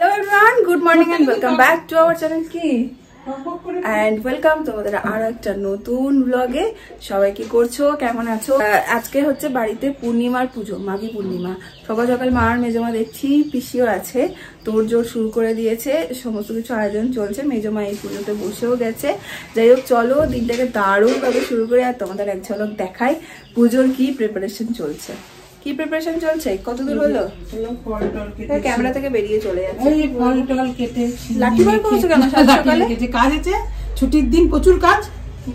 Hello everyone, good morning and welcome back to our channel Ki and welcome তোমাদের আরো একটা নতুন ব্লগে। সবাই কি করছো, কেমন আছো? আজকে হচ্ছে বাড়িতে পূর্ণিমার পুজো, মাঘী পূর্ণিমা। সকাল সকাল মা আর মেজমা দেখছি পিসিও আছে, তোড়জোড় শুরু করে দিয়েছে, সমস্ত কিছু আয়োজন চলছে। মেজমা এই পুজোতে বসেও গেছে। যাই হোক, চলো দিনটাকে দারুণ ভাবে শুরু করে আর তোমাদের এক ঝলক দেখাই পুজোর কি প্রিপারেশন চলছে। কি প্রিপারেশন চলছে, কতদূর হলো? ক্যামেরা থেকে বেরিয়ে চলে যাচ্ছে। লাঠি বার করছো কেন সকালে? কাজ আছে, ছুটির দিন প্রচুর কাজ।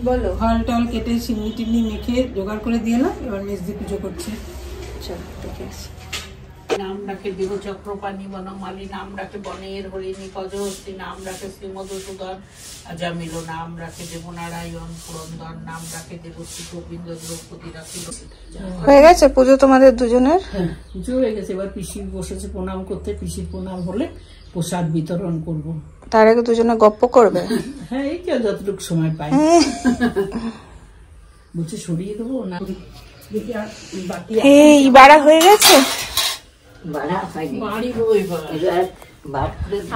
বলো। ফল টল কেটে সিমনি টিমনি মেখে জোগাড় করে দিয়ে এলাম, এবার মেজদি পুজো করছে। চলো দেখে আসি। নাম ডাকে দেহ চক্রপাণী বনমালী, নাম ডাকে বনের হরিণী পজহস্তি, নাম ডাকে শ্রীমধুসূদন আজামিল, নাম ডাকে দেবনারায়ণ পুরন্দর, নাম ডাকে দেবশ্রী গোবিন্দ দ্রৌপদী রাখিল। হয়ে গেছে পুজো তোমাদের দুজনের? হ্যাঁ, পুজো হয়ে গেছে। এবার পিসি বসেছে প্রণাম করতে, পিসির প্রণাম হলে প্রসাদ বিতরণ করব। তার আগে দুজনে গপ্প করবে? হ্যাঁ, এই যে যতটুকু সময় পাই। বলছে সরিয়ে দেবো না, এই বাড়া হয়ে গেছে।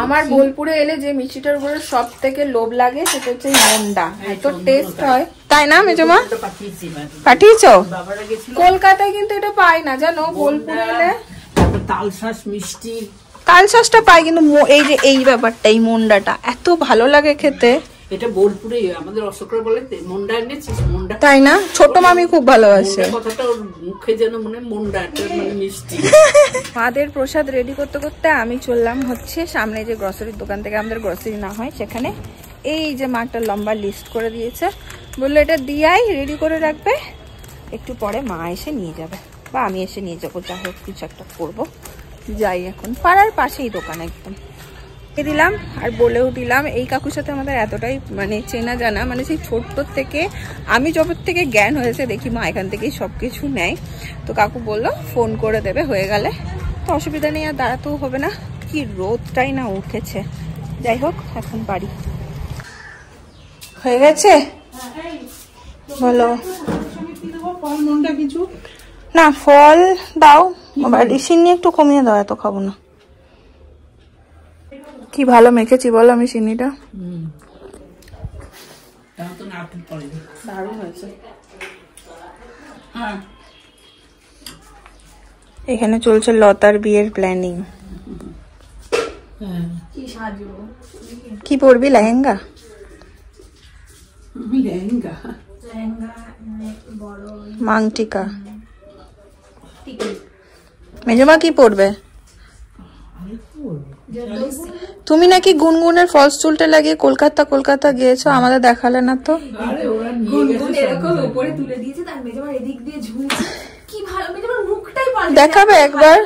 আমার বোলপুরে এলে যে মিষ্টিটার উপরে সব থেকে লোভ লাগে সেটা হচ্ছে মন্ডা। এত টেস্ট হয়, তাই না মেজমা? পাঠিয়েছো? কলকাতায় কিন্তু এটা পাই না জানো, বোলপুরে এলে। তালশাঁস মিষ্টি, তালশাঁসটা পাই, কিন্তু এই যে এই ব্যাপারটা, এই মন্ডাটা এত ভালো লাগে খেতে। এটা বোলপুরে আমাদের অশোকরা বলে মন্ডা এনেছিস, মন্ডা, তাই না? ছোট মামি খুব ভালোবাসে কথাটা, ওর মুখে যেন মনে মন্ডা মানে মিষ্টি। মাদের প্রসাদ রেডি করতে করতে আমি চললাম হচ্ছে সামনে যে গ্রসারির দোকান থেকে আমাদের গ্রসারি না হয় সেখানে। এই যে মা একটা লম্বা লিস্ট করে দিয়েছে, বললো এটা দিয়াই রেডি করে রাখবে, একটু পরে মা এসে নিয়ে যাবে বা আমি এসে নিয়ে যাবো, যাই হোক কিছু একটা করবো। যাই, এখন পাড়ার পাশেই দোকান একদম দিলাম। আর বলেও দিলাম, এই কাকুর সাথে আমাদের এতটাই মানে চেনা জানা, মানে সেই ছোট্ট থেকে আমি যখন থেকে জ্ঞান হয়েছে দেখি মা এখান থেকেই সবকিছু নেয়। তো কাকু বললো ফোন করে দেবে হয়ে গেলে, তো অসুবিধা নেই, আর দাঁড়াতেও হবে না। কি রোদটাই না উঠেছে। যাই হোক, এখন বাড়ি হয়ে গেছে। বলো কিছু না, ফল দাও, চিনি একটু কমিয়ে দাও, এত খাবো না। কি ভালো মেখেছি বলো আমি চিনিটা। দারুণ হয়েছে। এখানে চলছে লতার বিয়ের প্ল্যানিং। কি পরবি, লেহেঙ্গা? মাংটিকা। মেজমা কি পরবে? তুমি নাকি গুনগুনের ফলস চুলটা লাগিয়ে কলকাতা গিয়েছো, আমাদের দেখালে না তো। দেখাবে একবার?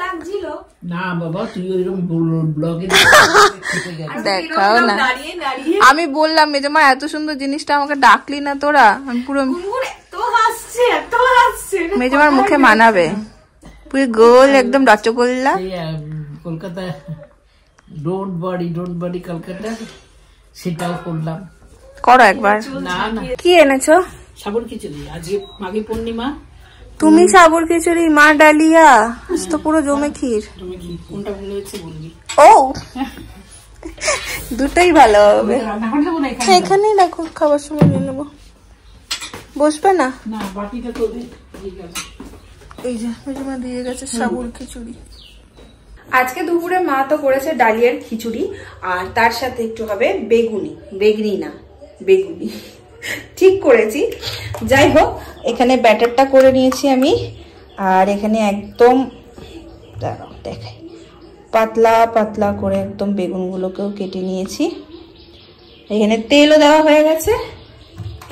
না বাবা, তুই ওইরকম ব্লগে দেখাও না। আমি বললাম মেজমা এত সুন্দর জিনিসটা আমাকে ডাকলি না তোরা। আমি পুরো মেজমার মুখে মানাবে, পুরো গোল একদম রসগোল্লা। কলকাতা ডোন্ট বাড়ি কলকাতা, সেটাও করলাম। করো একবার। না না, কি এনেছো? সাবুর খিচুড়ি, আজকে মাঘী পূর্ণিমা। তুমি সাবুর খিচুড়ি, মা ডালিয়া, আজ তো পুরো জমে ক্ষীর। তুমি কি কোনটা ভালো হয়েছে বলবি? ও দুটাই ভালো হবে। এখানেই রাখো, খাবার সময় নিয়ে নেবো। বসবে না? না, বাটিটা তো এই যে মেজমা দিয়ে গেছে সাবুর খিচুড়ি। আজকে দুপুরে মা তো করেছে ডালিয়ার খিচুড়ি, আর তার সাথে একটু হবে বেগুনি ঠিক করেছি। যাই হোক, এখানে ব্যাটারটা করে নিয়েছি আমি, আর এখানে একদম দেখাই পাতলা পাতলা করে একদম বেগুনগুলোকেও কেটে নিয়েছি। এখানে তেলও দেওয়া হয়ে গেছে,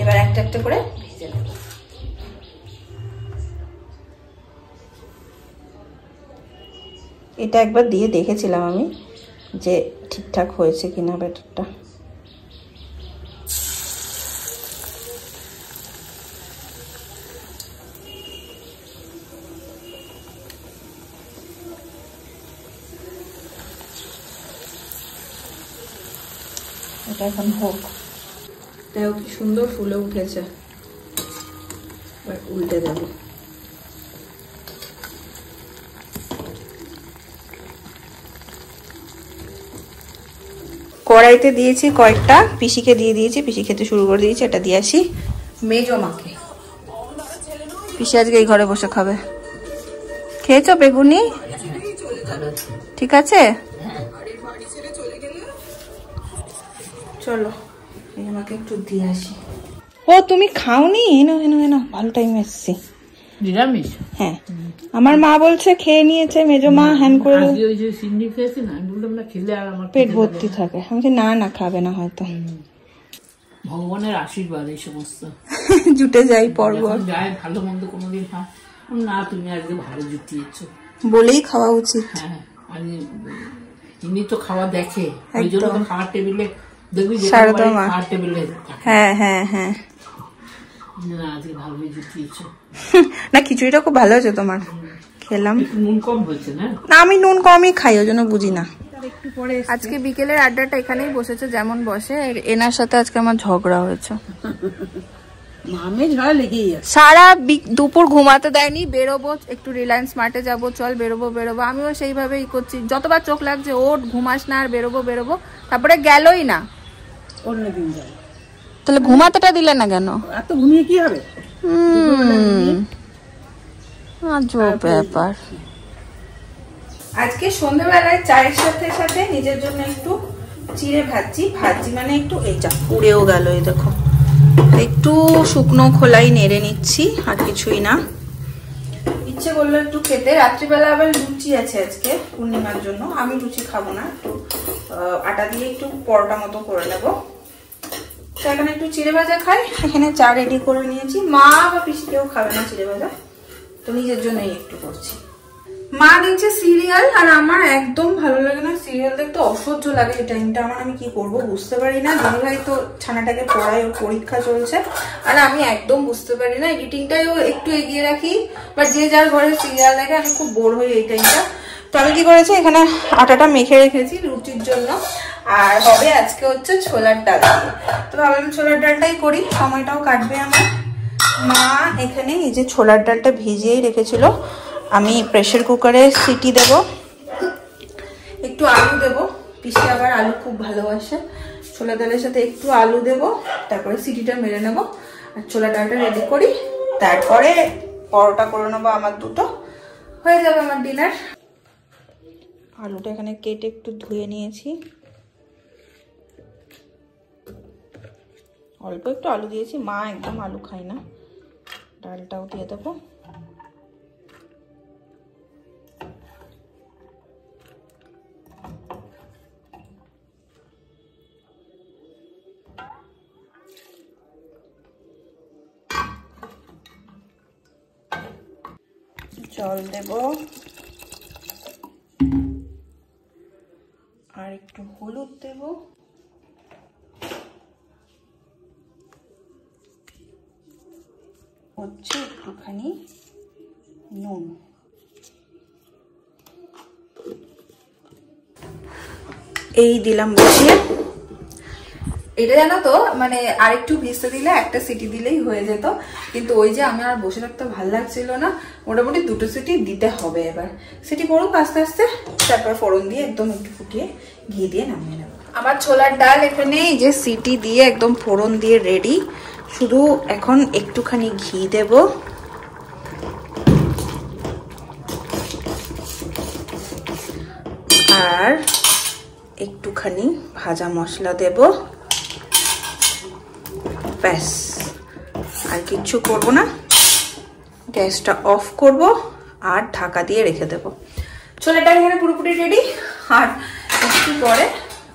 এবার একটা একটা করে ভেজে নেব। এটা একবার দিয়ে দেখেছিলাম আমি যে ঠিকঠাক হয়েছে কিনা ব্যাটারটা। এটা এখন হোক। দেখো কি সুন্দর ফুলে উঠেছে, উল্টে দেবো। কড়াইতে দিয়েছি কয়েকটা, পিসিকে দিয়ে দিয়েছি, পিসি খেতে শুরু করে দিয়েছি। এটা দিয়ে আসি মেজো মাকে, পিসি আজকে এই ঘরে বসে খাবে। খেয়েছো বেগুনি? ঠিক আছে, চলো আমাকে একটু দিয়ে আসি। ও তুমি খাওনি? এনো এনো এনো, ভালো টাইম এসছি। নিরামিষ? হ্যাঁ, আমার মা বলছে খেয়ে নিয়েছে মেজো মা, হ্যান করে ওই যে সিন্নি খেয়েছি না, আমি বললাম না খেলে আর আমার পেট ভর্তি থাকে। আমি না না খাবে না হয়তো। ভগবানের আশীর্বাদ এই সমস্ত জুটে যাই পর্ব যায়, ভালো মন্দ কোনোদিন হয় না। তুমি আজকে ভালো জুটিয়েছ বলেই খাওয়া উচিত। হ্যাঁ, ইনি তো খাওয়া দেখে, ওই জন্য তো খাওয়ার টেবিলে দেখবি খাওয়ার টেবিলে। হ্যাঁ হ্যাঁ হ্যাঁ, না আজকে ভালোই জুটিয়েছ। না খিচুড়িটা খুব ভালো হয়েছে তোমার, খেলাম। নুন কম হয়েছে না? না আমি নুন কমই খাই, ওই জন্য বুঝি না। আজকে বিকেলের আড্ডাটা এখানেই বসেছে, যেমন বসে। এনার সাথে আজকে আমার ঝগড়া হয়েছে, সারা দুপুর ঘুমাতে দেয়নি। বেরোবো একটু রিলায়েন্স মার্টে যাবো, চল বেরোবো বেরোবো, আমিও সেইভাবেই করছি। যতবার চোখ লাগছে ওঠ, ঘুমাস না, আর বেরোবো বেরোবো, তারপরে গেলই না। অন্যদিন যাই, তাহলে ঘুমাতেটা দিলে না কেন? এত ঘুমিয়ে কি হবে? আজব ব্যাপার। আজকে সন্ধ্যাবেলায় চায়ের সাথে সাথে নিজের জন্য একটু চিড়ে ভাজি মানে একটু, এইটা পুড়েও গেল, এই দেখো, একটু শুকনো খোলাই নেড়ে নিচ্ছি, আর কিছুই না। ইচ্ছে করলো একটু খেতে। রাত্রিবেলা আবার লুচি আছে আজকে পূর্ণিমার জন্য, আমি লুচি খাবো না, একটু আটা দিয়ে একটু পরোটা মতো করে নেবো। তো এখানে একটু চিড়ে ভাজা খাই, এখানে চা রেডি করে নিয়েছি। মা বা পিসি কেউ খাবে না চিড়ে ভাজা, তো নিজের জন্যই একটু করছি। মা দেখছে সিরিয়াল, আর আমার একদম ভালো লাগে না সিরিয়াল দেখতে, অসহ্য লাগে এই টাইমটা আমার। আমি কি করব বুঝতে পারি না। দিদিভাই তো ছানাটাকে পড়ায়, ওর পরীক্ষা চলছে, আর আমি একদম বুঝতে পারি না। এডিটিংটাও একটু এগিয়ে রাখি, বাট যে যার ঘরে সিরিয়াল দেখে, আমি খুব বোর হই এই টাইমটা। তো আমি কি করেছি, এখানে আটাটা মেখে রেখেছি রুটির জন্য, আর হবে আজকে হচ্ছে ছোলার ডাল। তো ভাবলাম ছোলার ডালটাই করি, সময়টাও কাটবে আমার। মা এখানে এই যে ছোলার ডালটা ভিজিয়েই রেখেছিল, আমি প্রেসার কুকারে সিটি দেব, একটু আলু দেব। পিসি আবার আলু খুব ভালোবাসে, ছোলা ডালের সাথে একটু আলু দেব, তারপরে সিটিটা মেরে নেব, আর ছোলা ডালটা রেডি করি, তারপরে পরোটা করে নেবো আমার দুটো, হয়ে যাবে আমার ডিনার। আলুটা এখানে কেটে একটু ধুয়ে নিয়েছি, অল্প একটু আলু দিয়েছি, মা একদম আলু খায় না। ডালটাও দিয়ে দেবো। জল দেব, আর একটু হলুদ দেব, হচ্ছে একটুখানি নুন। এই দিলাম বসিয়ে। এটা জানো তো, মানে আরেকটু ভিজতে দিলে, একটা সিটি দিলেই হয়ে যেত, কিন্তু ওই যে আমি আর বসে থাকতে ভালো লাগছিল না, মোটামুটি দুটো সিটি দিতে হবে। এবার সিটি পড়ুক আস্তে আস্তে, তারপর ফোড়ন দিয়ে একদম একটু ফুটিয়ে ঘি দিয়ে নামিয়ে নেব। আমার ছোলার ডাল এখানে এই যে সিটি দিয়ে একদম ফোড়ন দিয়ে রেডি, শুধু এখন একটুখানি ঘি দেব, আর একটুখানি ভাজা মশলা দেব, ব্যাস, আর কিচ্ছু করব না। গ্যাসটা অফ করব আর ঢাকা দিয়ে রেখে দেব। ছোলাটা এখানে পুরোপুরি রেডি, আর একটু পরে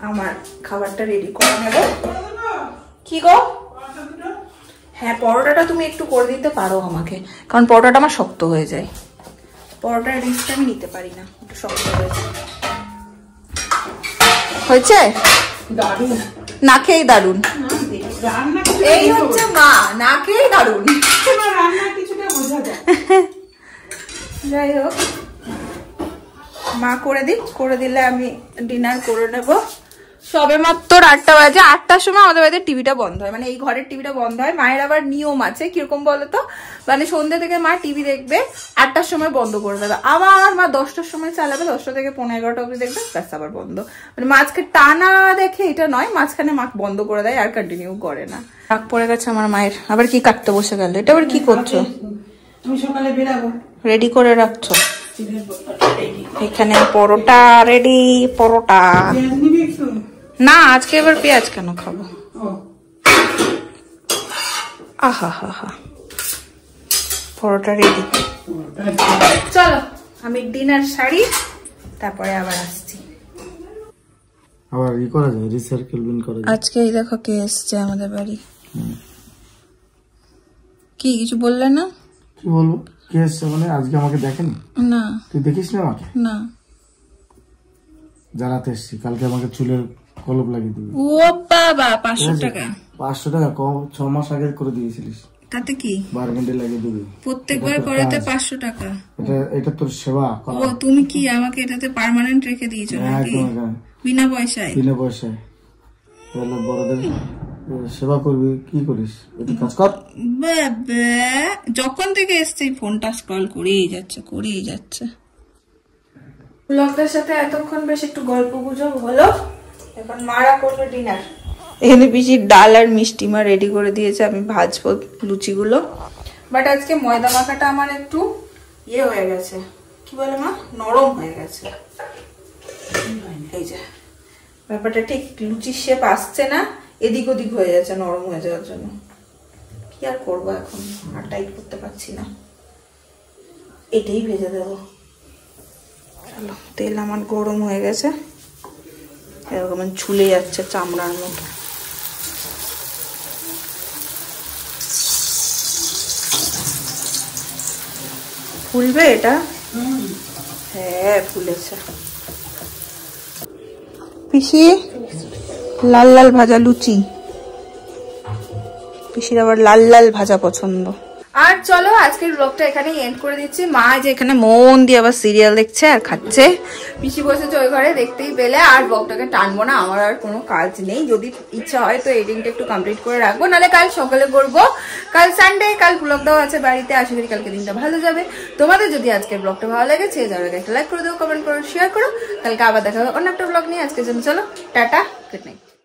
আমার খাবারটা রেডি করে নেব। কি গো? হ্যাঁ, পরোটাটা তুমি একটু করে দিতে পারো আমাকে, কারণ পরোটাটা আমার শক্ত হয়ে যায়। পরোটার রিস্কটা আমি নিতে পারি না, একটু শক্ত হয়ে যায়। হয়েছে? দারুণ, না খেয়েই দারুণ। এই হচ্ছে মা, না খেয়েই দারুণ। যাই হোক, মা করে দিক, করে দিলে আমি ডিনার করে নেব। সবে মাত্র 8টা বাজে। 8টার সময় আমাদের বাড়িতে টিভিটা বন্ধ হয়, মানে এই ঘরের টিভিটা বন্ধ হয়। মায়ের আবার নিয়ম আছে, কিরকম বলতো, মানে সন্ধ্যে থেকে মা টিভি দেখবে, 8টার সময় বন্ধ করে দেবে, আবার মা 10টার সময় চালাবে, 10টা থেকে 11:30 অবধি দেখবে, ব্যাস আবার বন্ধ। মানে মাঝখানে টানা দেখে এটা নয়, মাঝখানে মা বন্ধ করে দেয় আর কন্টিনিউ করে না। রাগ পড়ে গেছে আমার মায়ের, আবার কি কাটতে বসে গেল। এটা আবার কি করছো? আমি সকালে বেরাবো, রেডি করে রাখছো? এখানে পরোটা রেডি, পরোটা। না আজকে এবার পেঁয়াজ কেন খাবো? আহা হা হা, পরোটা রেডি। চলো আমি ডিনার সারি, তারপরে আবার আসছি। আবার ই করা যায়, রিসার্কেল বিন করা যায়। আজকে এই দেখো কে এসছে আমাদের বাড়ি। কি কিছু বললে না? কি বলবো, কে এসছে মানে? আজকে আমাকে দেখেনি? না। তুই দেখিস না আমাকে? না। জানাতে এসছি, কালকে আমাকে চুলের কলপ লাগিয়ে দিবি। ও বাবা, 500 টাকা? 500 টাকা কম, 6 মাস আগে করে দিয়েছিলিস। তাতে কি? বারগেন্ডে লাগিয়ে দিবি প্রত্যেকবার করাতে 500 টাকা? এটা তোর সেবা। ও তুমি কি আমাকে এটাতে পার্মানেন্ট রেখে দিয়েছো নাকি? বিনা পয়সায়? বিনা পয়সায়। তাহলে বড়দের সেবা করবি, কি করিস? একটু কাজ কর। যখন থেকে এসছে ফোনটা স্ক্রল করেই যাচ্ছে। ব্লগদের সাথে এতক্ষণ বেশ একটু গল্প গুজব হলো, এখন মারা করবে ডিনার। এখানে পিসির ডাল আর মিষ্টি মা রেডি করে দিয়েছে, আমি ভাজবো লুচিগুলো। বাট আজকে ময়দা মাখাটা আমার একটু ইয়ে হয়ে গেছে, কি বলে মা, নরম হয়ে গেছে। এই যে ব্যাপারটা ঠিক লুচির শেপ আসছে না, এদিক ওদিক হয়ে যাচ্ছে নরম হয়ে যাওয়ার জন্য। কি আর করবো, এখন আর টাইট করতে পারছি না, এটাই ভেজে দেবো। চলো, তেল আমার গরম হয়ে গেছে, এরকম ঝুলে যাচ্ছে চামড়ার মতো। ফুলবে এটা? হ্যাঁ ফুলেছে। পিসি লাল লাল ভাজা লুচি, পিসির আবার লাল লাল ভাজা পছন্দ। আর চলো আজকের ব্লগটা এখানেই এন্ড করে দিচ্ছি। মা যে এখানে মন দিয়ে আবার সিরিয়াল দেখছে আর খাচ্ছে, পিসি বসেছে ওই ঘরে, দেখতেই পেলে। আর ব্লগটাকে টানবো না, আমার আর কোনো কাজ নেই। যদি ইচ্ছা হয় তো এডিটিংটা একটু কমপ্লিট করে রাখবো, নাহলে কাল সকালে করবো। কাল সানডে, কাল ব্লগটাও আছে বাড়িতে, আশা করি কালকে দিনটা ভালো যাবে। তোমাদের যদি আজকের ব্লগটা ভালো লাগে, ছেড়ে যাওয়ার আগে একটা লাইক করে দেবো, কমেন্ট করো, শেয়ার করো। কালকে আবার দেখা হবে অন্য একটা ব্লগ নিয়ে। আজকের জন্য চলো টাটা, গুড নাইট।